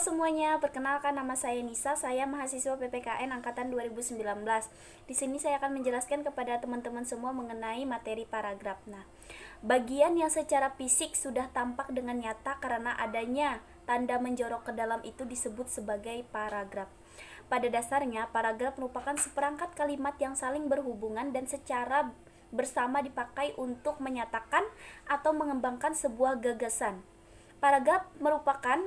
semuanya, perkenalkan nama saya Nisa, saya mahasiswa PPKN angkatan 2019. Di sini saya akan menjelaskan kepada teman-teman semua mengenai materi paragraf. Nah, bagian yang secara fisik sudah tampak dengan nyata karena adanya tanda menjorok ke dalam itu disebut sebagai paragraf. Pada dasarnya, paragraf merupakan seperangkat kalimat yang saling berhubungan dan secara bersama dipakai untuk menyatakan atau mengembangkan sebuah gagasan. Paragraf merupakan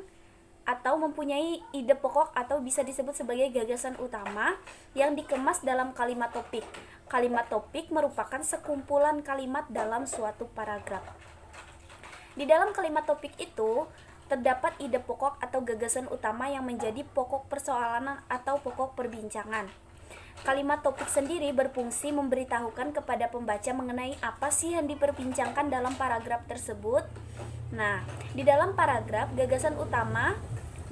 atau mempunyai ide pokok atau bisa disebut sebagai gagasan utama yang dikemas dalam kalimat topik. Kalimat topik merupakan sekumpulan kalimat dalam suatu paragraf. Di dalam kalimat topik itu terdapat ide pokok atau gagasan utama yang menjadi pokok persoalan atau pokok perbincangan. Kalimat topik sendiri berfungsi memberitahukan kepada pembaca mengenai apa sih yang diperbincangkan dalam paragraf tersebut. Nah, di dalam paragraf, gagasan utama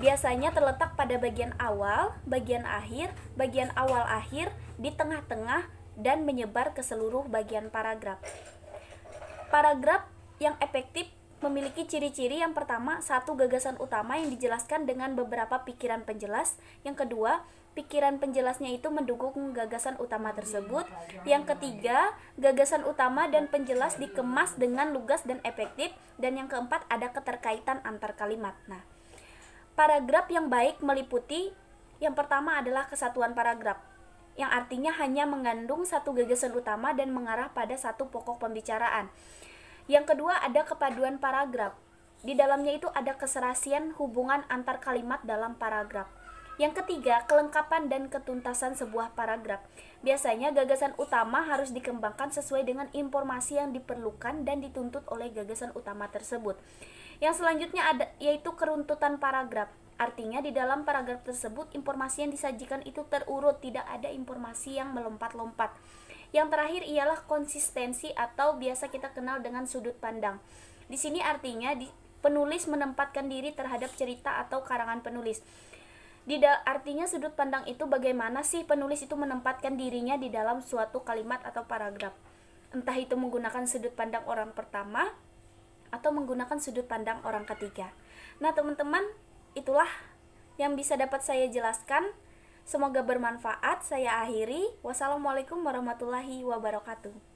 biasanya terletak pada bagian awal, bagian akhir, bagian awal-akhir, di tengah-tengah, dan menyebar ke seluruh bagian paragraf. Paragraf yang efektif memiliki ciri-ciri. Yang pertama, satu gagasan utama yang dijelaskan dengan beberapa pikiran penjelas. Yang kedua, pikiran penjelasnya itu mendukung gagasan utama tersebut. Yang ketiga, gagasan utama dan penjelas dikemas dengan lugas dan efektif. Dan yang keempat, ada keterkaitan antar kalimat. Nah, paragraf yang baik meliputi yang pertama adalah kesatuan paragraf, yang artinya hanya mengandung satu gagasan utama dan mengarah pada satu pokok pembicaraan. Yang kedua, ada kepaduan paragraf. Di dalamnya itu ada keserasian hubungan antar kalimat dalam paragraf. Yang ketiga, kelengkapan dan ketuntasan sebuah paragraf. Biasanya gagasan utama harus dikembangkan sesuai dengan informasi yang diperlukan dan dituntut oleh gagasan utama tersebut. Yang selanjutnya ada yaitu keruntutan paragraf. Artinya di dalam paragraf tersebut informasi yang disajikan itu terurut, tidak ada informasi yang melompat-lompat. Yang terakhir ialah konsistensi atau biasa kita kenal dengan sudut pandang. Di sini artinya penulis menempatkan diri terhadap cerita atau karangan penulis. Artinya sudut pandang itu bagaimana sih penulis itu menempatkan dirinya di dalam suatu kalimat atau paragraf. Entah itu menggunakan sudut pandang orang pertama atau menggunakan sudut pandang orang ketiga. Nah, teman-teman, itulah yang bisa dapat saya jelaskan. Semoga bermanfaat. Saya akhiri. Wassalamualaikum warahmatullahi wabarakatuh.